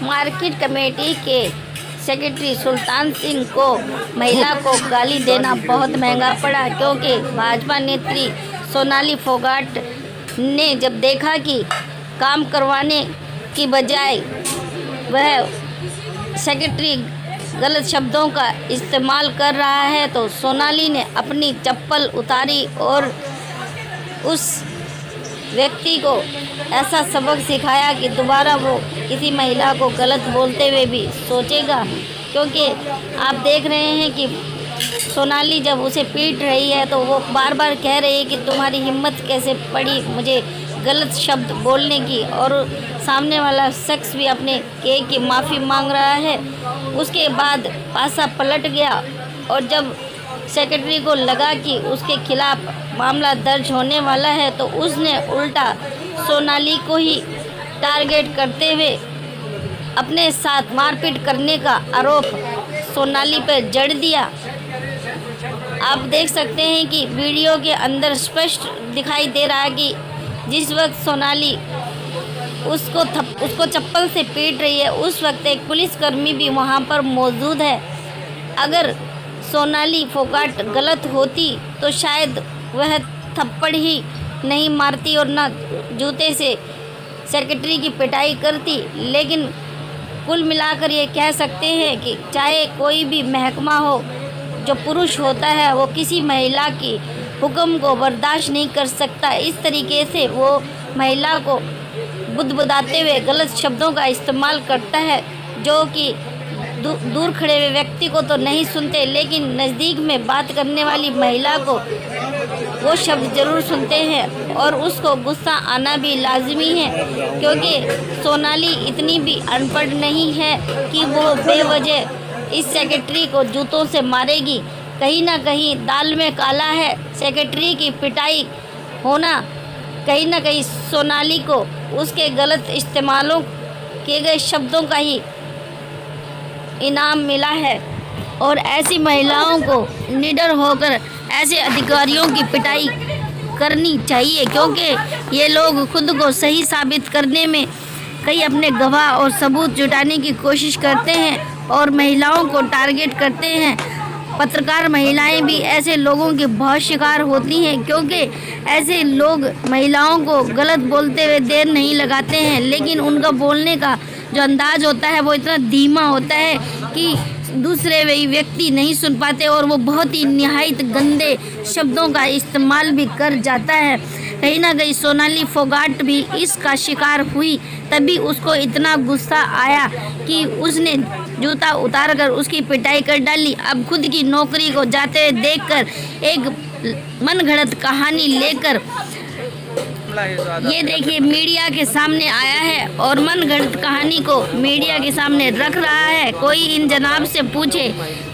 Market committee के secretary Sultan Singh को महिला को गाली देना बहुत महंगा पड़ा, क्योंकि भाजपा नेत्री सोनाली फोगाट ने जब देखा कि काम करवाने की बजाय वह सेक्रेटरी गलत शब्दों का इस्तेमाल कर रहा है, तो सोनाली ने अपनी चप्पल उतारी और उस व्यक्ति को ऐसा सबक सिखाया कि दोबारा वो किसी महिला को गलत बोलते हुए भी सोचेगा। क्योंकि आप देख रहे हैं कि सोनाली जब उसे पीट रही है तो वो बार बार कह रही है कि तुम्हारी हिम्मत कैसे पड़ी मुझे गलत शब्द बोलने की, और सामने वाला शख्स भी अपने के की माफ़ी मांग रहा है। उसके बाद पासा पलट गया और जब सेक्रेटरी को लगा कि उसके खिलाफ मामला दर्ज होने वाला है तो उसने उल्टा सोनाली को ही टारगेट करते हुए अपने साथ मारपीट करने का आरोप सोनाली पर जड़ दिया। आप देख सकते हैं कि वीडियो के अंदर स्पष्ट दिखाई दे रहा है कि जिस वक्त सोनाली उसको चप्पल से पीट रही है उस वक्त एक पुलिसकर्मी भी वहाँ पर मौजूद है। अगर सोनाली फोगाट गलत होती तो शायद वह थप्पड़ ही नहीं मारती और ना जूते से सेक्रेटरी की पिटाई करती। लेकिन कुल मिलाकर ये कह सकते हैं कि चाहे कोई भी महकमा हो, जो पुरुष होता है वो किसी महिला की हुक्म को बर्दाश्त नहीं कर सकता। इस तरीके से वो महिला को बुदबुदाते हुए गलत शब्दों का इस्तेमाल करता है, जो कि दूर खड़े हुए व्यक्ति को तो नहीं सुनते, लेकिन नज़दीक में बात करने वाली महिला को वो शब्द ज़रूर सुनते हैं और उसको गुस्सा आना भी लाजमी है। क्योंकि सोनाली इतनी भी अनपढ़ नहीं है कि वो बेवजह इस सेक्रेटरी को जूतों से मारेगी। कहीं ना कहीं दाल में काला है। सेक्रेटरी की पिटाई होना कहीं ना कहीं सोनाली को उसके गलत इस्तेमालों किए गए शब्दों का ही इनाम मिला है। और ऐसी महिलाओं को निडर होकर ऐसे अधिकारियों की पिटाई करनी चाहिए, क्योंकि ये लोग खुद को सही साबित करने में कई अपने गवाह और सबूत जुटाने की कोशिश करते हैं और महिलाओं को टारगेट करते हैं। पत्रकार महिलाएं भी ऐसे लोगों के बहुत शिकार होती हैं, क्योंकि ऐसे लोग महिलाओं को गलत बोलते हुए देर नहीं लगाते हैं, लेकिन उनका बोलने का जो अंदाज होता है वो इतना धीमा होता है कि दूसरे व्यक्ति नहीं सुन पाते और वो बहुत ही निहायत गंदे शब्दों का इस्तेमाल भी कर जाता है। कहीं ना कहीं सोनाली फोगाट भी इसका शिकार हुई, तभी उसको इतना गुस्सा आया कि उसने जूता उतारकर उसकी पिटाई कर डाली। अब खुद की नौकरी को जाते हुए देखकर एक मनगढ़ंत कहानी लेकर ये देखिए मीडिया के सामने आया है और मनगढ़ंत कहानी को मीडिया के सामने रख रहा है। कोई इन जनाब से पूछे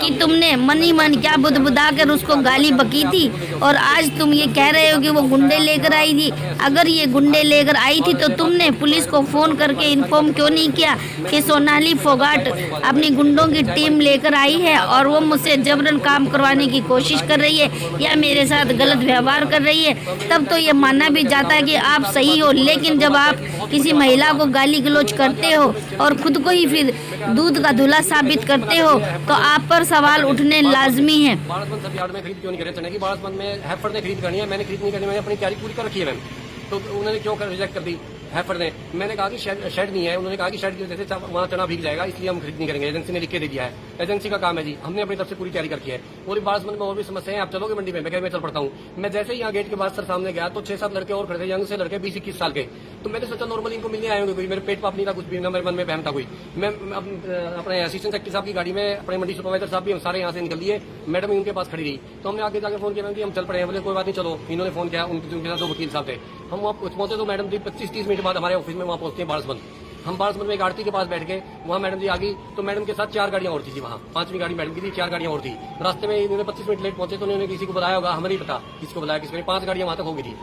कि तुमने मन ही मन क्या बुदबुदा कर उसको गाली बकी थी और आज तुम ये कह रहे हो कि वो गुंडे लेकर आई थी। अगर ये गुंडे लेकर आई थी तो तुमने पुलिस को फ़ोन करके इन्फॉर्म क्यों नहीं किया कि सोनाली फोगाट अपनी गुंडों की टीम लेकर आई है और वो मुझसे जबरन काम करवाने की कोशिश कर रही है या मेरे साथ गलत व्यवहार कर रही है। तब तो ये माना भी जाता है कि आप सही हो। लेकिन जब आप किसी महिला को गाली गलौज करते हो और खुद को ही फिर दूध का धुला साबित करते हो तो आप पर सवाल उठने लाजमी है। खरीद क्यों नहीं करे चने की में हैफर ने खरीद करनी है, मैंने खरीद नहीं करनी, मैंने अपनी तैयारी पूरी कर रखी है मैम। तो उन्होंने क्यों रिजेक्ट कर दी हैफर ने? मैंने कहा कि शेड नहीं है, उन्होंने कहा कि शेड की वजह से वहाँ चना भीग जाएगा इसलिए हम खरीद नहीं करेंगे। एजेंसी ने लिख के दे दिया है, एजेंसी का काम है जी, हमने अपनी तरफ से पूरी तैयारी करके है। पूरी बारासमंद में और भी समस्या है, आप चलोगे मंडी में? मैं चल पड़ता हूँ। मैं जैसे ही यहाँ गेट के बाद सर सामने गया तो 6-7 लड़के और खड़े थे, यंग से लड़के 20-21 साल के। तो मैंने सोचा नॉर्मली इनको मिलने आए होंगे, कोई मेरे पेट पाप नहीं था, कुछ भी ना मेरे मन में बहम था कोई। मैं अपने असिस्टेंट सेक्रेटरी साहब की गाड़ी में अपने मंडी सुपरवाइजर साहब भी हम सारे यहाँ से निकल लिए, मैडम उनके पास खड़ी रही। तो हमने आगे जाकर फोन किया मैम कि हम चल पड़े हैं। बोले कोई बात नहीं चलो। इन्होंने फोन किया, उनके साथ 2 वकील साहब थे। हम वहाँ पहुंचे तो मैडम जी 25-30 मिनट बाद हमारे ऑफिस में वहाँ पहुंचते हैं बारासमंद। हम बारासमंद में एक आरती के पास बैठ गए, वहाँ मैडम जी आ गई तो मैडम के साथ 4 गाड़ियाँ और थी जी, वहाँ 5वीं गाड़ी मैडम की थी, 4 गाड़ियाँ और थी। रास्ते में इन्होंने 25 मिनट लेट पहुंचे तो उन्होंने किसी को बताया होगा, हमें नहीं पता किसको बताया, किसको नहीं। 5 गाड़ियाँ वहाँ तक हो गई थी।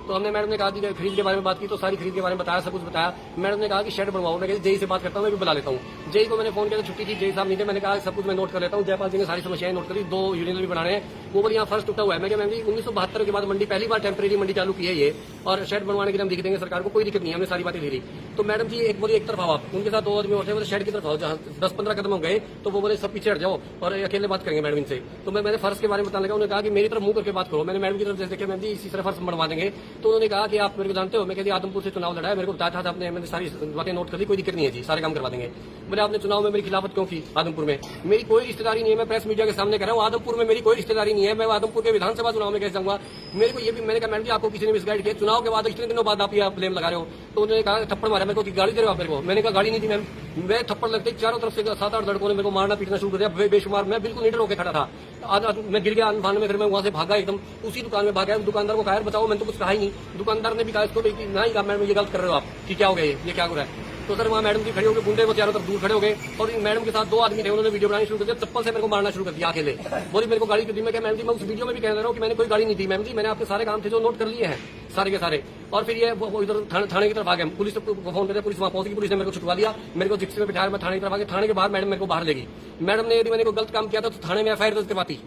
तो हमने मैडम ने कहा कि खरीद के बारे में बात की तो सारी खरीद के बारे में बताया, सब कुछ बताया। मैडम ने कहा कि शेड बनवाओ। मैं जेई से बात करता हूँ, मैं भी बुला लेता हूँ। जेई को मैंने फोन किया तो छुट्टी थी, जेई साहब नहीं थे। मैंने कहा सब कुछ मैं नोट कर लेता हूँ। जयपाल जी ने सारी समस्याएं नोट करी, 2 यूनियन भी बनाने हैं, वो बोले यहाँ फर्स्ट टूटा हुआ है। मैं क्या मैम जी 1972 के बाद मंडी पहली बार टेम्परेरी मंडी चालू की है ये, और शेड बनवाने के लिए हम दिख देंगे सरकार को, कोई दिक्कत नहीं है, हमने सारी बातें ली थी। तो मैडम जी एक बोली एक तरफ आओ आप, उनके साथ 2 आदमी होते हैं, शेड की तरफ आओ, जहाँ 10-15 कदम हो गए तो वो बोले सब पीछे हट जाओ और अकेले बात करेंगे मैडम इनसे। तो मैंने फर्श के बारे में बताने लगा, उन्होंने कहा कि मेरी तरफ मुंह करके बात करो। मैंने मैडम की तरफ जैसे देखा मैम जी इसी तरह फर्श बनवा देंगे। तो उन्होंने कहा कि आप मेरे को जानते हो, मैं कहती आदमपुर से चुनाव लड़ा है, मेरे को बताया था आपने, मैंने सारी बातें नोट कर ली, कोई दिक्कत नहीं है जी, सारे काम करवा देंगे। बोले आपने चुनाव में मेरी खिलाफत क्यों की? आदमपुर में मेरी कोई रिश्तेदारी नहीं है, मैं प्रेस मीडिया के सामने कह रहा हूँ, आदमपुर में मेरी कोई रिश्तेदारी नहीं है, मैं आदमपुर के विधानसभा चुनाव में कैसे जाऊंगा? मेरे को ये भी मैंने कहा मैडम जी आपको किसी ने मिसगाइड किया, चुनाव के बाद इतने दिनों बाद आप ये ब्लेम लगा रहे हो। तो उन्होंने कहा थप्पड़ मारा मेरे को कि गाड़ी दे रहे हो आप मेरे को। मैंने कहा गाड़ी नहीं थी मैम, मैं थप्पड़ लगते चारों तरफ से 7-8 लड़कों ने मेरे को मारना पीटना शुरू कर दिया, बेशुमार। मैं बिल्कुल निडर होकर खड़ा था, मैं गिर गया अनफान में, फिर मैं वहां से भागा, एकदम उसी दुकान में भागा। दुकानदार को कहा बचाओ, मैंने तो कुछ कहा ही नहीं। दुकानदार ने भी कहा इसको नहीं कहा मैडम ये गलत कर रहे हो आप, कि क्या हो गया ये क्या हो रहा है? तो सर वहाँ मैडम जी खड़े हो गए, गुंडे वो चारों तरफ दूर खड़े हो गए, और मैडम के साथ 2 आदमी थे, उन्होंने वीडियो बनानी शुरू कर दिया, चप्पल से मेरे को मारना शुरू कर दिया अकेले। बोली मेरे को गाड़ी क्यों दी? मैं क्या मैम जी मैं उस वीडियो में भी कह रहा हूँ कि मैंने कोई गाड़ी नहीं दी मैम जी, मैंने आपके सारे काम थे जो नोट कर लिए हैं सारे के सारे। और फिर ये वो इधर थाने की तरफ आ गए, पुलिस को फोन करते, पुलिस वहाँ पहुंच गई, पुलिस ने मेरे को छुटवा दिया, मेरे को जिप्सी में बिठाया, मैं थाने की तरफ आ गया। थाने के बाहर मैडम मेरे को बाहर लेगी। मैडम ने यदि मैंने कोई गलत काम किया था तो थाने में एफआईआर दर्ज करवाती।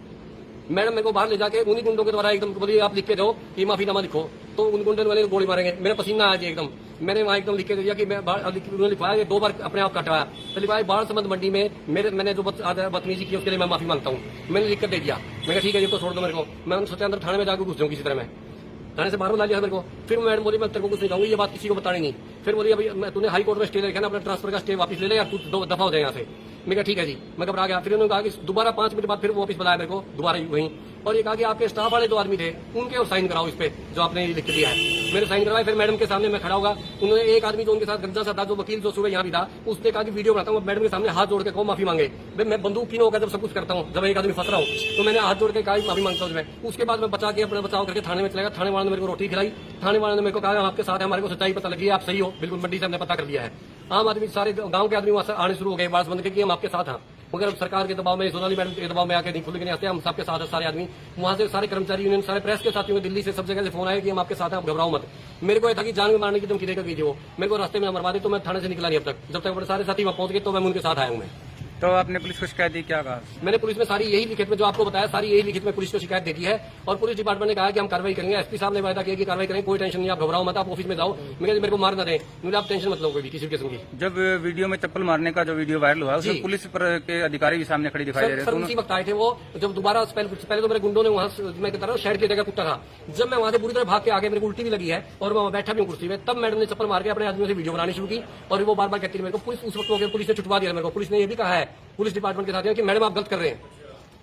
मैडम मेरे को बाहर ले जाके उन्हीं गुंडों के द्वारा एकदम बोलिए आप लिख के दो कि माफीनामा लिखो, तो उन गुंडों वाले गोली मारेंगे। मेरा पसीना आ गया एकदम, मैंने वहाँ एकदम लिख के दिया कि मैं उन्होंने लिखवाया 2 बार अपने आप कटवाया। तो लिखवाया बाढ़ संबंध मंडी में मैंने जो बदतमीजी की उसके लिए मैं माफी मांगता हूँ, मैंने लिख कर दे दिया। मैं ठीक है ये तो छोड़ दो मेरे को, मैं सोचा अंदर थाने में जाकर घुस जाऊँ किसी तरह मैं, थाने से बाहर बुला लिया मेरे को। फिर मैडम बोली मैं तेरे को कुछ नहीं कहूंगी, ये बात किसी को बतानी नहीं। फिर बोली अभी तूने हाई कोर्ट में स्टे लेके ना अपना ट्रांसफर का स्टे वापस ले ले यार, तू दफा हो जाए यहाँ से। मैं कहा ठीक है जी, मैं घबरा गया। फिर उन्होंने कहा कि दोबारा 5 मिनट बाद फिर वो वापस बुलाया मेरे को दोबारा वहीं, और ये कहा कि आपके स्टाफ वाले 2 आदमी थे उनके और साइन कराओ इस पे जो आपने लिख के दिया है। मैंने साइन करवाया, फिर मैडम के सामने मैं खड़ा होगा। उन्होंने एक आदमी जो उनके साथ गंजा सा था, जो वकील जो सुबह यहाँ भी था, उसने कहा कि वीडियो बनाता हूँ, मैडम के सामने हाथ जोड़ के कहो माफी मांगे। मैं बंदूक की होगा जब सब कुछ करता हूँ, जब एक आदमी फंस रहा हूँ तो मैंने हाथ जोड़ के कहा माफी मांगता हूँ मैं। उसके बाद मैं बचा के अपना बचाव करके थाने में चला गया। थाने वाले ने मेरे को रोटी खिलाई, थाने वाले ने मेरे को कहा आपके साथ है, हमारे को सच्चाई पता लगी है, आप सही हो बिल्कुल, मंडी से हमने पता कर लिया है। आम आदमी सारे गाँव के आदमी वहां से आने शुरू हो गए बात बंद करके हम आपके साथ हैं, मगर सरकार के दबाव में, सोनाली मैडम के दबाव में आके नहीं खुल के नहीं आते, हम सबके साथ है सारे आदमी। वहां से सारे कर्मचारी यूनियन सारे प्रेस के साथियों में दिल्ली से सब जगह से फोन आया कि हम आपके साथ हैं, आप घबराओ मत। मेरे को यह था कि जान में मारने की धमकी देकर कीजिए वो, मेरे को रास्ते में मरवा दे, तो मैं थाने से निकला नहीं अब तक, जब तक मेरे सारे साथी वहां पहुंच गए तो मैं उनके साथ आया हूँ मैं। तो आपने पुलिस को शिकायत दी, क्या कहा? मैंने पुलिस में सारी यही लिखित में जो आपको बताया, सारी यही लिखित में पुलिस को शिकायत देती है, और पुलिस डिपार्टमेंट ने कहा कि हम कार्रवाई करेंगे। एसपी साहब ने वादा किया कि कार्रवाई करेंगे, कोई टेंशन नहीं, आप घबराओ मत, आप ऑफिस में जाओ, मेरे को मार ना दें, मुझे आप टेंशन मत लो कोई भी किसी किस्म की। जब वीडियो में चप्पल मारने का जो वीडियो वायरल हुआ उसमें पुलिस के अधिकारी भी सामने खड़े दिखाई दे रहे थे। उसी वक्त आए थे वो, जब दोबारा पहले तो मेरे गुंडों ने वहां मैं कहता हूँ शहर की जगह कुत्ता था, जब मैं वहां से पूरी तरह भाग के आगे मेरे को उल्टी भी लगी है और मैं बैठा भी हूँ कुर्सी में, तब मैडम ने चप्पल मार के अपने आदमियों से वीडियो बनानी शुरू की, और वो बार बार कहती थी मेरे को पुलिस उस वक्त पुलिस ने छुटवा दिया मेरे को। पुलिस ने ये भी कहा है पुलिस डिपार्टमेंट के साथ कि मैडम आप गलत कर रहे हैं,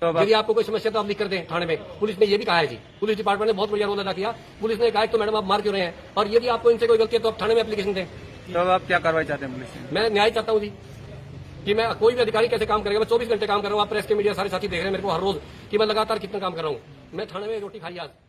तो यदि आपको कोई समस्या तो आप लिख कर दें थाने में, पुलिस ने ये भी कहा है जी। पुलिस डिपार्टमेंट ने बहुत बढ़िया रोल अदा किया। पुलिस ने कहा तो मैडम आप मार क्यों रहे हैं, और यदि आपको इनसे कोई गलती है तो आप थाने में एप्लीकेशन दें। तो आप क्या कार्रवाई चाहते हैं पुलिस से? मैं न्याय चाहता हूँ जी, कि मैं कोई भी अधिकारी कैसे काम करेगा। मैं 24 घंटे काम कर रहा हूँ, आप प्रेस के मीडिया सारे साथी देख रहे हैं मेरे को हर रोज कि मैं लगातार कितना काम कर रहा हूँ। मैं थाने में रोटी खाई आज।